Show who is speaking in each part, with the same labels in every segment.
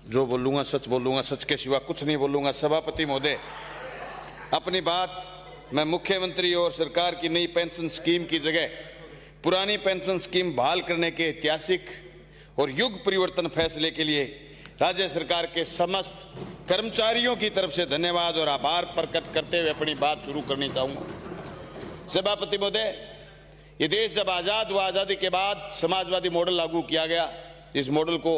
Speaker 1: जो बोलूंगा सच के सिवा कुछ नहीं बोलूंगा। सभापति महोदय, अपनी बात मैं मुख्यमंत्री और सरकार की नई पेंशन स्कीम की जगह पुरानी पेंशन स्कीम बहाल करने के ऐतिहासिक और युग परिवर्तन फैसले के लिए राज्य सरकार के समस्त कर्मचारियों की तरफ से धन्यवाद और आभार प्रकट करते हुए अपनी बात शुरू करनी चाहूंगा। सभापति महोदय, ये देश जब आज़ाद हुआ, आज़ादी के बाद समाजवादी मॉडल लागू किया गया। इस मॉडल को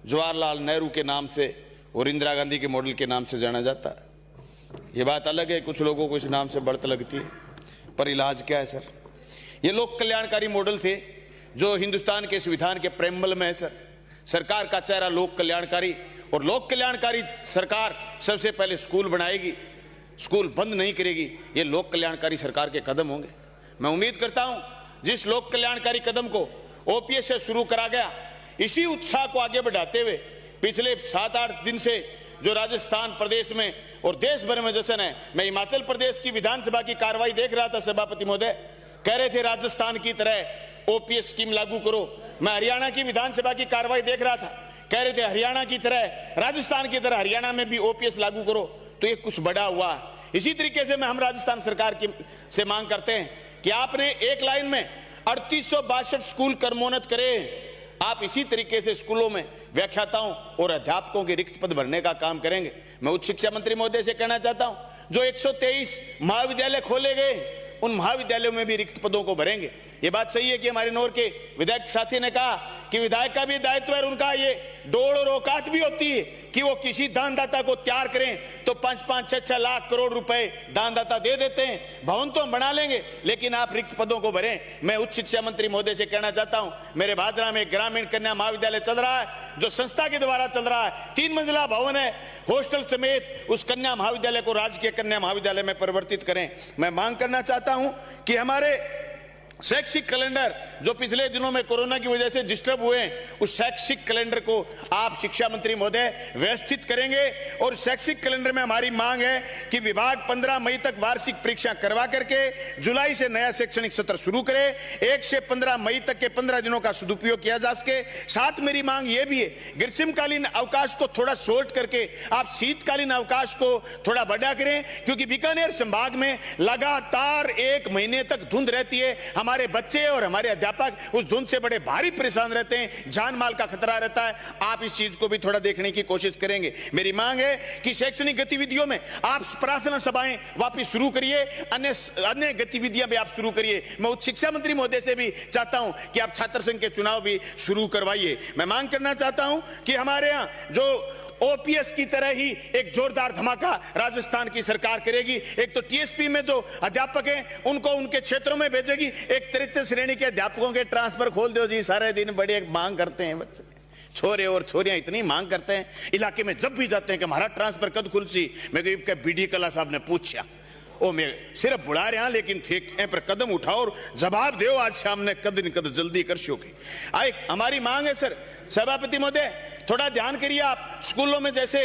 Speaker 1: जवाहरलाल नेहरू के नाम से और इंदिरा गांधी के मॉडल के नाम से जाना जाता है। ये बात अलग है, कुछ लोगों को इस नाम से बढ़त लगती है, पर इलाज क्या है सर? ये लोक कल्याणकारी मॉडल थे जो हिंदुस्तान के संविधान के प्रेम्बल में है सर। सरकार का चेहरा लोक कल्याणकारी, और लोक कल्याणकारी सरकार सबसे पहले स्कूल बनाएगी, स्कूल बंद नहीं करेगी। ये लोक कल्याणकारी सरकार के कदम होंगे। मैं उम्मीद करता हूं जिस लोक कल्याणकारी कदम को ओपीएस से शुरू करा गया, इसी उत्साह को आगे बढ़ाते हुए पिछले 7-8 दिन से जो राजस्थान प्रदेश में और देश भर में जश्न है। मैं हिमाचल प्रदेश की विधानसभा की कार्रवाई देख रहा था सभापति महोदय, कह रहे थे राजस्थान की तरह ओपीएस स्कीम लागू करो। मैं हरियाणा की विधानसभा की कार्रवाई देख रहा था, कह रहे थे हरियाणा की तरह, राजस्थान की तरह हरियाणा में भी ओपीएस लागू करो। तो ये कुछ बड़ा हुआ। इसी तरीके से हम राजस्थान सरकार की से मांग करते हैं कि आपने एक लाइन में 3862 स्कूल कर्मोन्नत करे। आप इसी तरीके से स्कूलों में व्याख्याताओं और अध्यापकों के रिक्त पद भरने का काम करेंगे। मैं उच्च शिक्षा मंत्री महोदय से कहना चाहता हूं, जो 123 महाविद्यालय खोले गए उन महाविद्यालयों में भी रिक्त पदों को भरेंगे। ये बात सही है कि हमारे नौर के विधायक साथी ने कहा कि विधायक का भी दायित्व है, उनका ये डोर और औकात भी होती है कि वो किसी दानदाता को तैयार करें तो 5-5, 6-6 लाख करोड़ रुपए दानदाता दे देते हैं। भवन तो हम बना लेंगे, लेकिन आप रिक्त पदों को भरें। मैं उच्च शिक्षा मंत्री महोदय से कहना चाहता हूं, मेरे भादरा में ग्रामीण कन्या महाविद्यालय चल रहा है, जो संस्था के द्वारा चल रहा है। 3 मंजिला भवन है, हॉस्टल समेत उस कन्या महाविद्यालय को राजकीय कन्या महाविद्यालय में परिवर्तित करें। मैं मांग करना चाहता हूं कि हमारे शैक्षिक कैलेंडर जो पिछले दिनों में कोरोना की वजह से डिस्टर्ब हुए, उस शैक्षिक कैलेंडर को आप शिक्षा मंत्री महोदय व्यवस्थित करेंगे। और शैक्षिक कैलेंडर में हमारी मांग है कि विभाग 15 मई तक वार्षिक परीक्षा करवा करके जुलाई से नया शैक्षणिक सत्र शुरू करे। 1 से 15 मई तक के 15 दिनों का सदुपयोग किया जा सके। साथ मेरी मांग यह भी है, ग्रीष्मकालीन अवकाश को थोड़ा शॉर्ट करके आप शीतकालीन अवकाश को थोड़ा बढ़ा करें, क्योंकि बीकानेर संभाग में लगातार 1 महीने तक धुंध रहती है। हमारे बच्चे और हमारे अध्यापक उस धुंध से बड़े भारी परेशान रहते हैं, जान माल का खतरा रहता है। आप इस चीज को भी थोड़ा देखने की कोशिश करेंगे। मेरी मांग है कि शैक्षणिक गतिविधियों में आप प्रार्थना सभाएं वापस शुरू करिए, अन्य गतिविधियां भी आप शुरू करिए। मैं उच्च शिक्षा मंत्री महोदय से भी चाहता हूं कि आप छात्र संघ के चुनाव भी शुरू करवाइए। मैं मांग करना चाहता हूं कि हमारे यहां जो ओपीएस की तरह ही एक जोरदार धमाका राजस्थान की सरकार करेगी। एक तो टीएसपी में जो अध्यापक हैं उनको उनके क्षेत्रों में भेजेगी। एक तृतीय श्रेणी के अध्यापकों के ट्रांसफर खोल दो जी। सारे दिन बड़ी मांग करते हैं बच्चे, छोरे और छोरियां इतनी मांग करते हैं इलाके में, जब भी जाते हैं कि हमारा ट्रांसफर कद खुलसी। मैं बीडी कला साहब ने पूछा, ओ मैं सिर्फ बुला रहा लेकिन थे पर कदम उठाओ और जवाब दो आज शाम ने कद न कद जल्दी कर शोके। आए हमारी मांग है सर, सभापति महोदय थोड़ा ध्यान करिए। आप स्कूलों में जैसे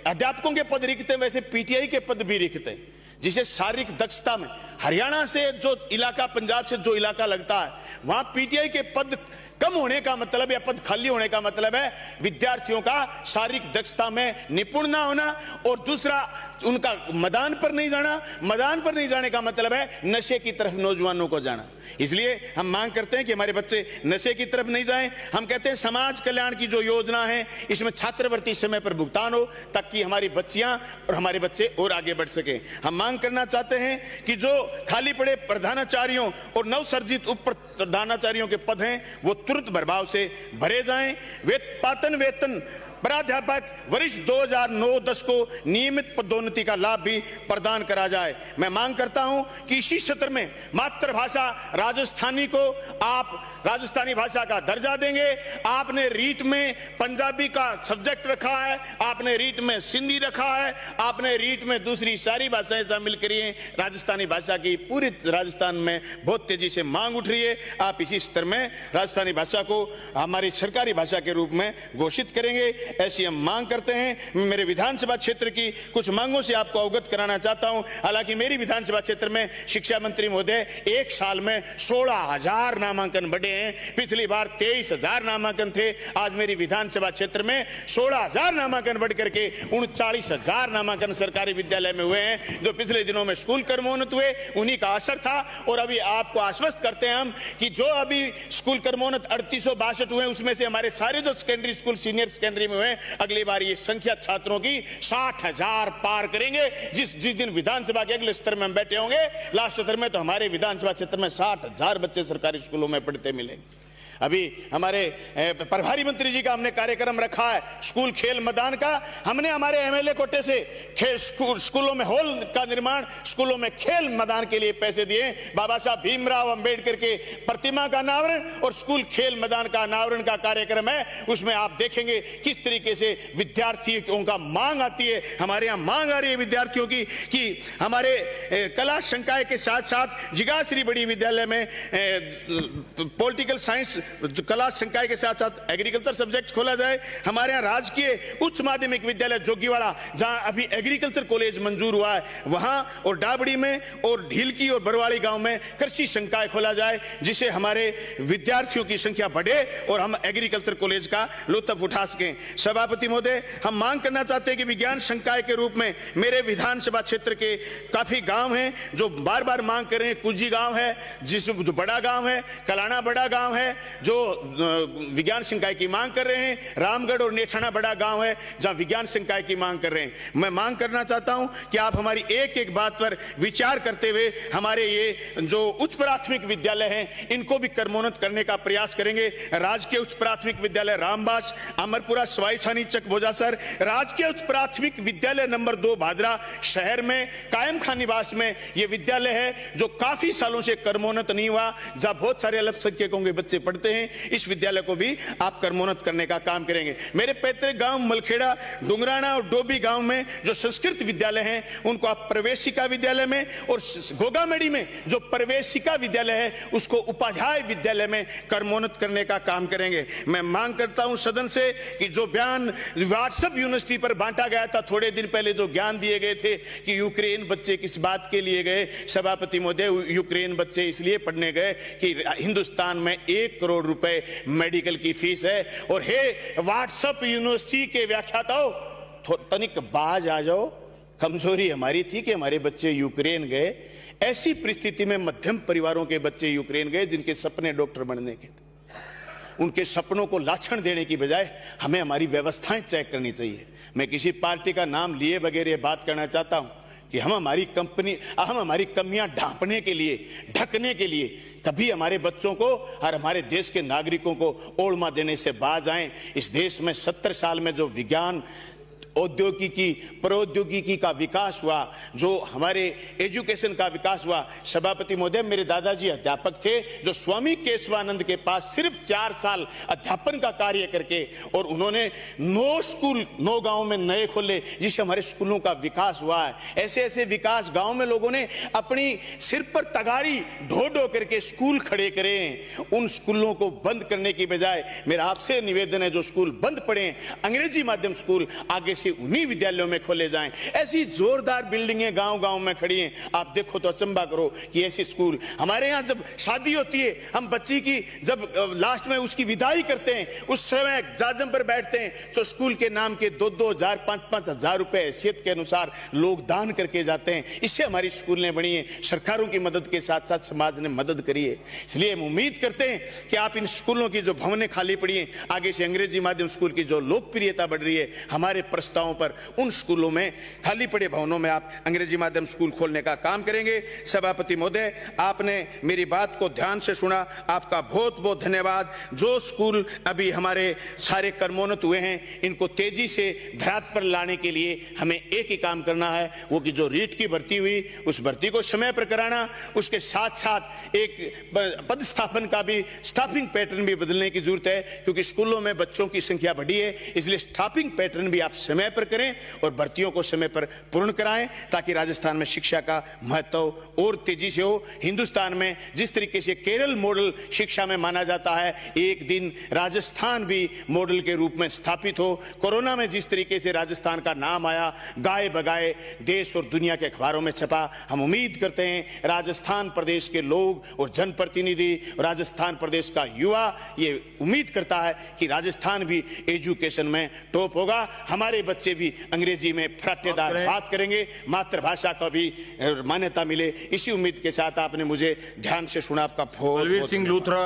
Speaker 1: अध्यापकों के पद रिक्त हैं, वैसे पीटीआई के पद भी रिक्त हैं, जिसे शारीरिक दक्षता में हरियाणा से जो इलाका, पंजाब से जो इलाका लगता है, वहां पीटीआई के पद कम होने का मतलब या पद खाली होने का मतलब है विद्यार्थियों का शारीरिक दक्षता में निपुण ना होना, और दूसरा उनका मैदान पर नहीं जाना। मैदान पर नहीं जाने का मतलब है नशे की तरफ नौजवानों को जाना। इसलिए हम मांग करते हैं कि हमारे बच्चे नशे की तरफ नहीं जाएं। हम कहते हैं समाज कल्याण की जो योजना है इसमें छात्रवृत्ति समय पर भुगतान हो, ताकि हमारी बच्चियां और हमारे बच्चे और आगे बढ़ सके। हम मांग करना चाहते हैं कि जो खाली पड़े प्रधानाचार्यों और नवसर्जित उप प्रधानाचार्यों के पद हैं वो तुरंत प्रभाव से भरे जाएं। वेतन प्राध्यापक वरिष्ठ 2009-10 को नियमित पदोन्नति का लाभ भी प्रदान करा जाए। मैं मांग करता हूं कि इसी सत्र में मातृभाषा राजस्थानी को आप राजस्थानी भाषा का दर्जा देंगे। आपने रीट में पंजाबी का सब्जेक्ट रखा है, आपने रीट में सिंधी रखा है, आपने रीट में दूसरी सारी भाषाएं शामिल करी हैं। राजस्थानी भाषा की पूरी राजस्थान में बहुत तेजी से मांग उठ रही है। आप इसी स्तर में राजस्थानी भाषा को हमारी सरकारी भाषा के रूप में घोषित करेंगे, ऐसी हम मांग करते हैं। मेरे विधानसभा क्षेत्र की कुछ मांगों से आपको अवगत कराना चाहता हूं। हालांकि मेरी विधानसभा क्षेत्र में शिक्षा मंत्री महोदय एक साल में 16,000 नामांकन बढ़े हैं। पिछली बार 23,000 नामांकन थे। आज मेरी विधानसभा क्षेत्र में 16,000 नामांकन बढ़ करके 39,000 नामांकन सरकारी विद्यालय में हुए हैं। जो पिछले दिनों में स्कूल कर्मोन्नत हुए उन्हीं का असर था। और अभी आपको आश्वस्त करते हैं हम कि जो अभी स्कूल कर्मोन्नत 3862 हुए, उसमें से हमारे सारे जो सेकेंडरी स्कूल सीनियर सेकेंडरी में हुए, अगली बार ये संख्या छात्रों की 60,000 पार करेंगे। जिस दिन विधानसभा के अगले स्तर में हम बैठे होंगे, लास्ट स्तर में, तो हमारे विधानसभा क्षेत्र में 60,000 बच्चे सरकारी स्कूलों में पढ़ते मिलेंगे। अभी हमारे प्रभारी मंत्री जी का हमने कार्यक्रम रखा है स्कूल खेल मैदान का। हमने हमारे एमएलए कोटे से स्कूलों में हॉल का निर्माण, स्कूलों में खेल मैदान के लिए पैसे दिए। बाबा साहब भीमराव अंबेडकर के प्रतिमा का अनावरण और स्कूल खेल मैदान का अनावरण का कार्यक्रम है। उसमें आप देखेंगे किस तरीके से विद्यार्थियों का मांग आती है। हमारे यहाँ मांग आ रही है विद्यार्थियों की कि हमारे कला संकाय के साथ साथ जिगाश्री बड़ी विद्यालय में पॉलिटिकल साइंस कला संकाय के साथ साथ एग्रीकल्चर सब्जेक्ट खोला जाए। हमारे यहाँ राजकीय उच्च माध्यमिक विद्यालय जोगीवाड़ा, जहां अभी एग्रीकल्चर कॉलेज मंजूर हुआ है, वहां और डाबड़ी में और ढीलकी और बरवाड़ी गांव में कृषि संकाय खोला जाए, जिससे हमारे विद्यार्थियों की संख्या बढ़े और हम एग्रीकल्चर कॉलेज का लुत्फ उठा सकें। सभापति महोदय, हम मांग करना चाहते हैं कि विज्ञान संकाय के रूप में मेरे विधानसभा क्षेत्र के काफी गांव हैं जो बार बार मांग कर रहे हैं। कुजी गांव है जिसमें जो बड़ा गांव है, कलाना बड़ा गांव है जो विज्ञान संकाय की मांग कर रहे हैं। रामगढ़ और नेठाना बड़ा गांव है जहां विज्ञान संकाय की मांग कर रहे हैं। मैं मांग करना चाहता हूं कि आप हमारी एक एक बात पर विचार करते हुए हमारे ये जो उच्च प्राथमिक विद्यालय हैं इनको भी कर्मोन्नत करने का प्रयास करेंगे। राजकीय उच्च प्राथमिक विद्यालय रामबास, अमरपुरा, सवाई छानी, चकभोजासर, राजकीय उच्च प्राथमिक विद्यालय नंबर 2 भादरा शहर में कायम खान निवास में ये विद्यालय है जो काफी सालों से कर्मोन्नत नहीं हुआ, जहां बहुत सारे अल्पसंख्यकों के बच्चे पढ़ते हैं। इस विद्यालय को भी आप कर्मोन्नत करने का काम करेंगे। मेरे पैतृक गांव मलखेड़ा, डुंगराना और डोबी गांव में जो संस्कृत विद्यालय हैं उनको आप प्रवेशिका विद्यालय में, और गोगामेड़ी में जो प्रवेशिका विद्यालय है उसको उपाध्याय विद्यालय में कर्मोन्नत करने का काम करेंगे। मैं मांग करता हूं सदन से कि जो बयान व्हाट्सएप यूनिवर्सिटी पर बांटा गया था थोड़े दिन पहले, जो ज्ञान दिए गए थे कि यूक्रेन बच्चे किस बात के लिए गए, सभापति महोदय, यूक्रेन बच्चे इसलिए पढ़ने गए कि हिंदुस्तान में 1 करोड़ रुपए मेडिकल की फीस है। और हे व्हाट्सएप यूनिवर्सिटी के व्याख्याताओं, तनिक बाज आ जाओ। कमजोरी हमारी थी कि हमारे बच्चे यूक्रेन गए। ऐसी परिस्थिति में मध्यम परिवारों के बच्चे यूक्रेन गए जिनके सपने डॉक्टर बनने के थे। उनके सपनों को लाछन देने की बजाय हमें हमारी व्यवस्थाएं चेक करनी चाहिए। मैं किसी पार्टी का नाम लिए बगैर बात करना चाहता हूं कि हम हमारी कमियां ढांपने के लिए, ढकने के लिए कभी हमारे बच्चों को और हमारे देश के नागरिकों को ओळमा देने से बाज आए। इस देश में 70 साल में जो विज्ञान, औद्योगिकी, प्रौद्योगिकी का विकास हुआ, जो हमारे एजुकेशन का विकास हुआ, सभापति महोदय, मेरे दादाजी अध्यापक थे जो स्वामी केशवानंद के पास सिर्फ 4 साल अध्यापन का कार्य करके, और उन्होंने 9 स्कूल 9 गांव में नए खोले, जिससे हमारे स्कूलों का विकास हुआ है। ऐसे ऐसे विकास गांव में लोगों ने अपनी सिर पर तगारी ढो ढो करके स्कूल खड़े करे। उन स्कूलों को बंद करने की बजाय मेरा आपसे निवेदन है, जो स्कूल बंद पड़े, अंग्रेजी माध्यम स्कूल, आगे से उन्हीं विद्यालयों में खोले जाएं। ऐसी जोरदार बिल्डिंगें गांव-गांव में खड़ी हैं, आप देखो तो अचंभा करो कि ऐसी स्कूल। हमारे यहां जब शादी होती है, हम बच्ची की जब लास्ट में उसकी विदाई करते हैं, उस समय जाजम पर बैठते हैं तो स्कूल के नाम के 2-2 हजार 5-5 हजार रुपए हैसियत के अनुसार लोग दान करके जाते हैं। इससे हमारी स्कूलें बनी हैं। सरकारों की मदद के साथ साथ समाज ने मदद करी है। इसलिए हम उम्मीद करते हैं कि आप इन स्कूलों की जो भवनें खाली पड़ी हैं, आगे से अंग्रेजी माध्यम स्कूल की जो लोकप्रियता बढ़ रही है, हमारे प्रस्तावों पर उन स्कूलों में, खाली पड़े भवनों में आप अंग्रेजी माध्यम स्कूल खोलने का काम करेंगे। सभापति महोदय, आपने मेरी बात को ध्यान से सुना, आपका बहुत बहुत धन्यवाद। जो स्कूल अभी हमारे सारे कर्मोन्नत हुए हैं, इनको तेजी से धरातल पर लाने के लिए हमें एक ही काम करना है, वो कि जो रीट की भर्ती हुई उस भर्ती को समय पर कराना, उसके साथ साथ एक पदस्थापन का भी, स्टाफिंग पैटर्न भी बदलने की जरूरत है, क्योंकि स्कूलों में बच्चों की संख्या बढ़ी है, इसलिए स्टाफिंग पैटर्न भी आप समय
Speaker 2: समय पर करें और भर्तियों को समय पर पूर्ण कराएं, ताकि राजस्थान में शिक्षा का महत्व और तेजी से हो। हिंदुस्तान में जिस तरीके से केरल मॉडल शिक्षा में माना जाता है, एक दिन राजस्थान भी मॉडल के रूप में स्थापित हो। कोरोना में जिस तरीके से राजस्थान का नाम आया, गाए बगाए देश और दुनिया के अखबारों में छपा, हम उम्मीद करते हैं राजस्थान प्रदेश के लोग और जनप्रतिनिधि, राजस्थान प्रदेश का युवा ये उम्मीद करता है कि राजस्थान भी एजुकेशन में टॉप होगा। हमारे बच्चे भी अंग्रेजी में फराटेदार बात करेंगे, मातृभाषा को भी मान्यता मिले। इसी उम्मीद के साथ आपने मुझे ध्यान से सुना। आपका बहुत
Speaker 3: बलवीर सिंह लूथरा।